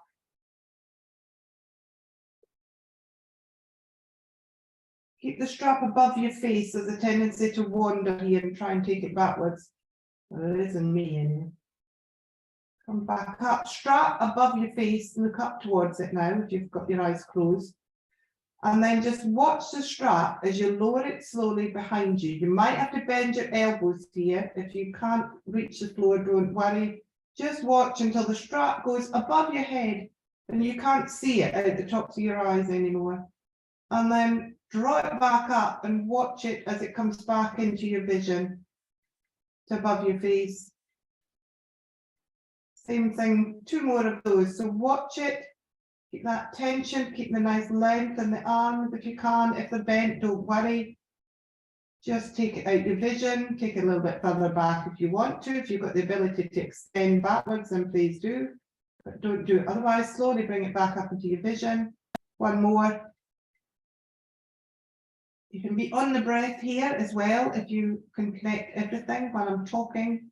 Speaker 1: Keep the strap above your face. There's a tendency to wander here and try and take it backwards. Well, it isn't me anyway. Come back up, strap above your face, look up towards it now if you've got your eyes closed. And then just watch the strap as you lower it slowly behind you. You might have to bend your elbows here. If you can't reach the floor, don't worry. Just watch until the strap goes above your head and you can't see it out the tops of your eyes anymore. And then draw it back up and watch it as it comes back into your vision to above your face. Same thing, 2 more of those. So watch it, keep that tension, keep the nice length in the arms if you can. If they're bent, don't worry. Just take it out your vision, take it a little bit further back if you want to. If you've got the ability to extend backwards, then please do. But don't do it otherwise. Slowly bring it back up into your vision. 1 more. You can be on the breath here as well if you can connect everything while I'm talking.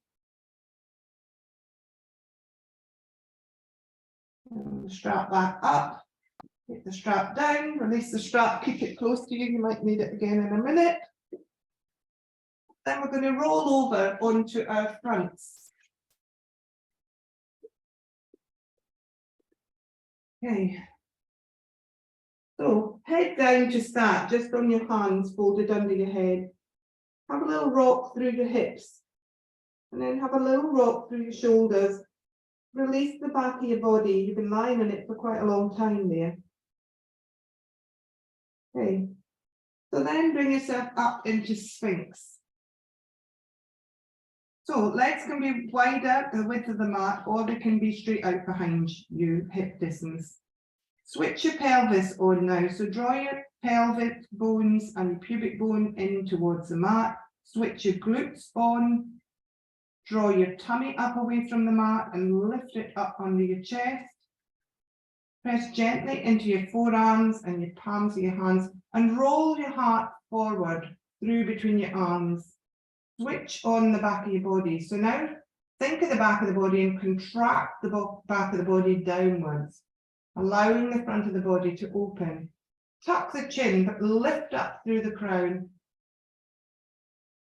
Speaker 1: And the strap back up, take the strap down, release the strap, keep it close to you. You might need it again in a minute. Then we're going to roll over onto our fronts. Okay. So head down to start, just on your hands folded under your head. Have a little rock through your hips. And then have a little rock through your shoulders. Release the back of your body. You've been lying on it for quite a long time there. Okay. So then bring yourself up into Sphinx. So legs can be wider, the width of the mat, or they can be straight out behind you, hip distance. Switch your pelvis on now. So draw your pelvic bones and your pubic bone in towards the mat. Switch your glutes on. Draw your tummy up away from the mat and lift it up under your chest. Press gently into your forearms and your palms of your hands and roll your heart forward through between your arms. Switch on the back of your body. So now think of the back of the body and contract the back of the body downwards, allowing the front of the body to open. Tuck the chin, but lift up through the crown.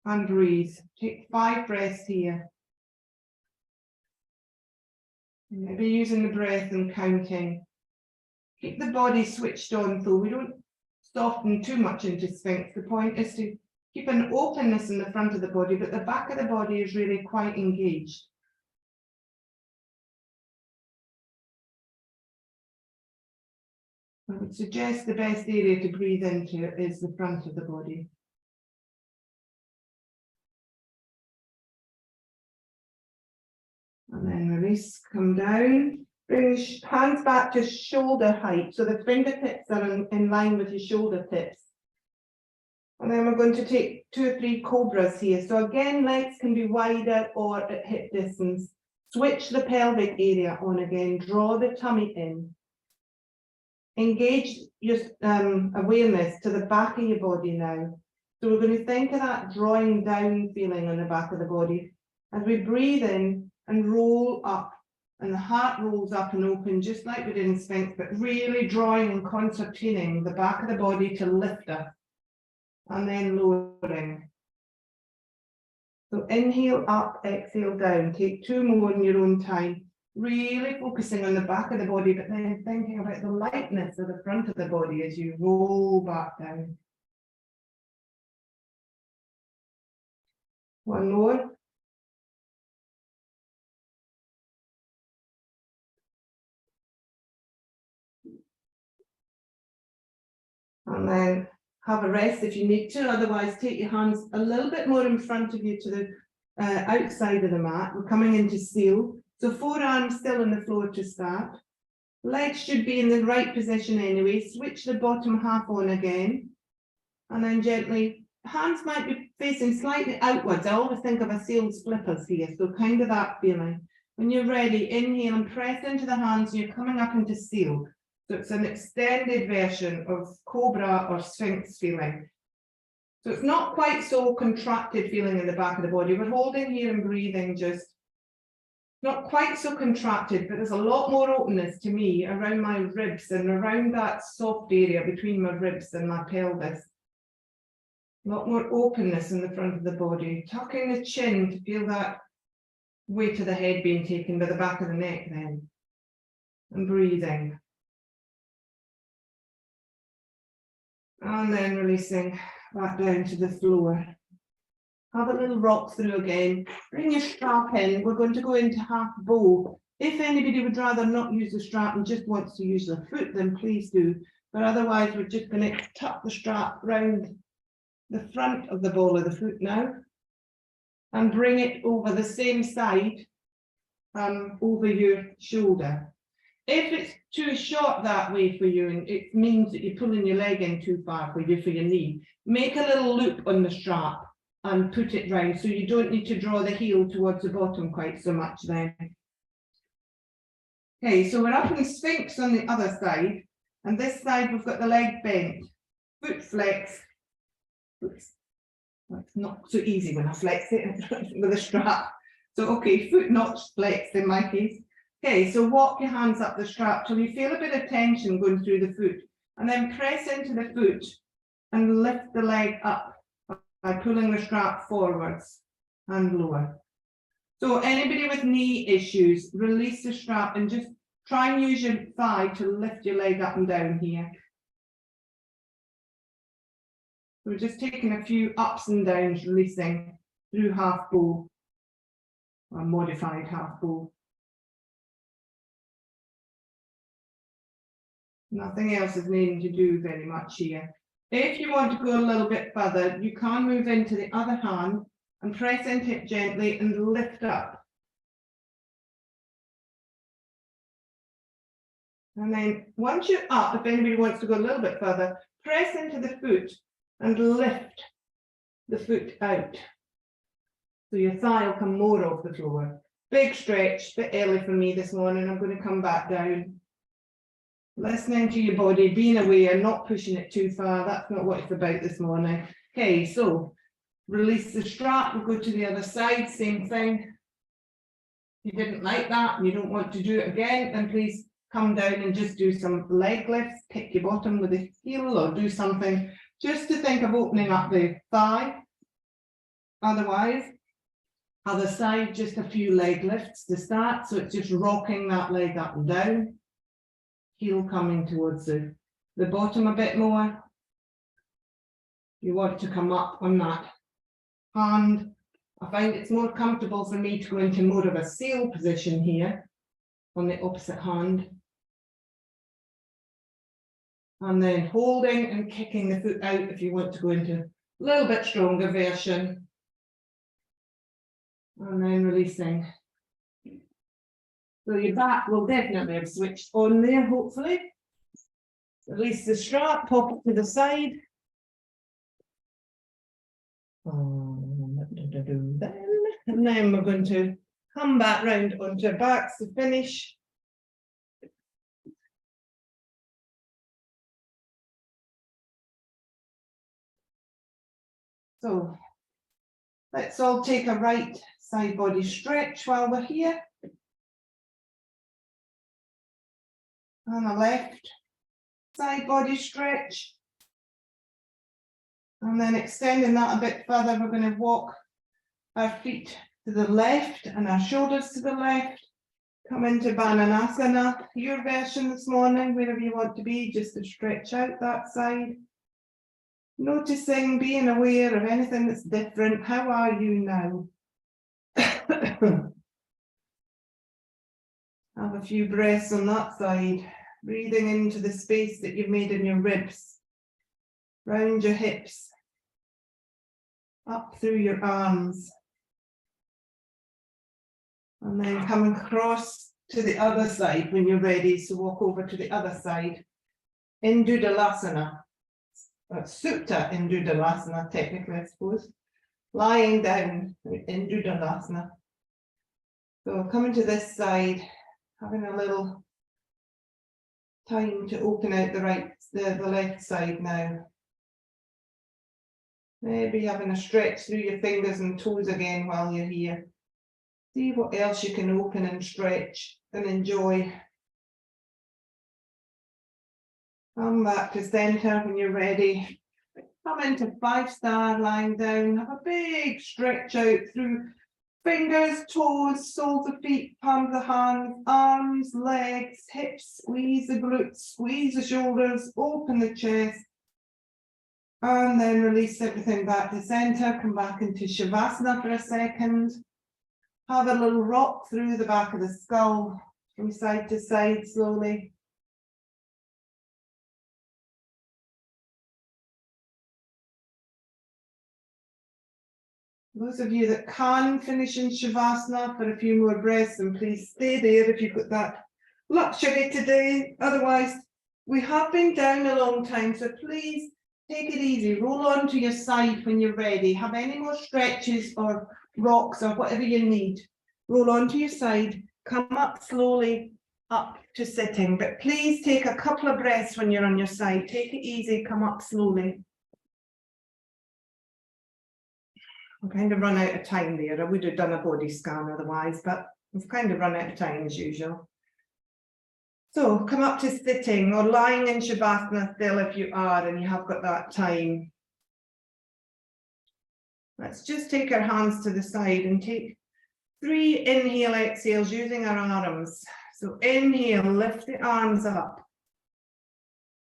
Speaker 1: And breathe. Take 5 breaths here. Maybe using the breath and counting. Keep the body switched on, though. We don't soften too much into Sphinx. The point is to keep an openness in the front of the body, but the back of the body is really quite engaged. I would suggest the best area to breathe into is the front of the body. And then release, come down. Bring your hands back to shoulder height, so the fingertips are in line with your shoulder tips. And then we're going to take 2 or 3 cobras here. So again, legs can be wider or at hip distance. Switch the pelvic area on again, draw the tummy in. Engage your awareness to the back of your body now. So we're going to think of that drawing down feeling on the back of the body. As we breathe in and roll up, and the heart rolls up and open, just like we did in Sphinx, but really drawing and concertining the back of the body to lift up, and then lowering. So inhale up, exhale down. Take 2 more in your own time. Really focusing on the back of the body, but then thinking about the lightness of the front of the body as you roll back down. One more. And then have a rest if you need to. Otherwise, take your hands a little bit more in front of you to the outside of the mat. We're coming into seal. So forearms still on the floor to start. Legs should be in the right position anyway. Switch the bottom half on again. And then gently, hands might be facing slightly outwards. I always think of a seal's flippers here. So kind of that feeling. When you're ready, inhale and press into the hands. You're coming up into seal. So it's an extended version of cobra or sphinx feeling. So it's not quite so contracted feeling in the back of the body. We're holding here and breathing, just not quite so contracted, but there's a lot more openness to me around my ribs and around that soft area between my ribs and my pelvis. A lot more openness in the front of the body. Tucking the chin to feel that weight of the head being taken by the back of the neck then. And breathing. And then releasing back down to the floor. Have a little rock through again. Bring your strap in. We're going to go into half bow. If anybody would rather not use the strap and just wants to use the foot, then please do. But otherwise, we're just going to tuck the strap round the front of the ball of the foot now. And bring it over the same side, over your shoulder. If it's too short that way for you, and it means that you're pulling your leg in too far for your knee, make a little loop on the strap and put it round so you don't need to draw the heel towards the bottom quite so much then. Okay, so we're up in Sphinx on the other side, and this side we've got the leg bent, foot flex. Oops. It's not so easy when I flex it with a strap. So okay, foot not flexed in my case. Okay, so walk your hands up the strap till you feel a bit of tension going through the foot, and then press into the foot and lift the leg up by pulling the strap forwards and lower. So anybody with knee issues, release the strap and just try and use your thigh to lift your leg up and down here. We're just taking a few ups and downs, releasing through half bow or modified half bow. Nothing else is needing to do very much here. If you want to go a little bit further, you can move into the other hand and press into it gently and lift up. And then once you're up, if anybody wants to go a little bit further, press into the foot and lift the foot out. So your thigh will come more off the floor. Big stretch, bit early for me this morning. I'm going to come back down. Listening to your body, being aware, not pushing it too far. That's not what it's about this morning. Okay, so release the strap. We'll go to the other side, same thing. If you didn't like that and you don't want to do it again, then please come down and just do some leg lifts. Kick your bottom with a heel or do something just to think of opening up the thigh. Otherwise, other side, just a few leg lifts to start. So it's just rocking that leg up and down. Heel coming towards the bottom a bit more. You want to come up on that hand. I find it's more comfortable for me to go into more of a seal position here on the opposite hand. And then holding and kicking the foot out if you want to go into a little bit stronger version. And then releasing. So your back will definitely have switched on there, hopefully. Release the strap, pop it to the side. And then we're going to come back round onto our backs to finish. So let's all take a right side body stretch while we're here. And a left side body stretch. And then extending that a bit further, we're going to walk our feet to the left and our shoulders to the left. Come into Bananasana, your version this morning, wherever you want to be, just to stretch out that side. Noticing, being aware of anything that's different. How are you now? Have a few breaths on that side. Breathing into the space that you've made in your ribs. Round your hips. Up through your arms. And then come across to the other side when you're ready. So walk over to the other side. In Dudalasana. That's Sutta in Dudalasana, technically, I suppose. Lying down in Dudalasana. So coming to this side, having a little time to open out the left side now. Maybe having a stretch through your fingers and toes again while you're here. See what else you can open and stretch and enjoy. Come back to center when you're ready. Come into 5-star, lying down. Have a big stretch out through fingers, toes, soles of feet, palms of hands, arms, legs, hips. Squeeze the glutes, squeeze the shoulders, open the chest. And then release everything back to center. Come back into Shavasana for a second. Have a little rock through the back of the skull from side to side slowly. Those of you that can finish in Shavasana for a few more breaths, and please stay there if you've got that luxury today. Otherwise, we have been down a long time, so please take it easy. Roll on to your side when you're ready. Have any more stretches or rocks or whatever you need. Roll on to your side. Come up slowly up to sitting, but please take a couple of breaths when you're on your side. Take it easy. Come up slowly. I've kind of run out of time there. I would have done a body scan otherwise, but we've kind of run out of time as usual. So come up to sitting or lying in Shavasana still if you are and you have got that time. Let's just take our hands to the side and take 3 inhale exhales using our arms. So inhale, lift the arms up.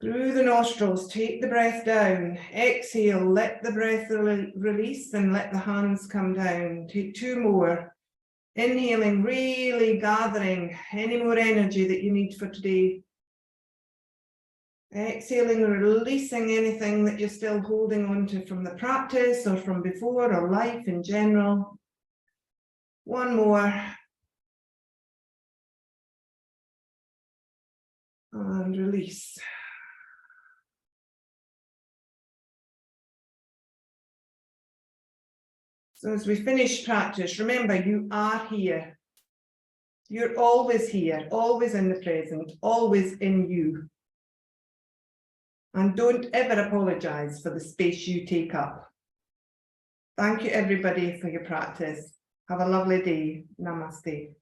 Speaker 1: Through the nostrils, take the breath down. Exhale, let the breath release and let the hands come down. Take 2 more. Inhaling, really gathering any more energy that you need for today. Exhaling, releasing anything that you're still holding on to from the practice or from before or life in general. 1 more. And release. So as we finish practice, remember you are here. You're always here, always in the present, always in you. And don't ever apologize for the space you take up. Thank you everybody for your practice. Have a lovely day. Namaste.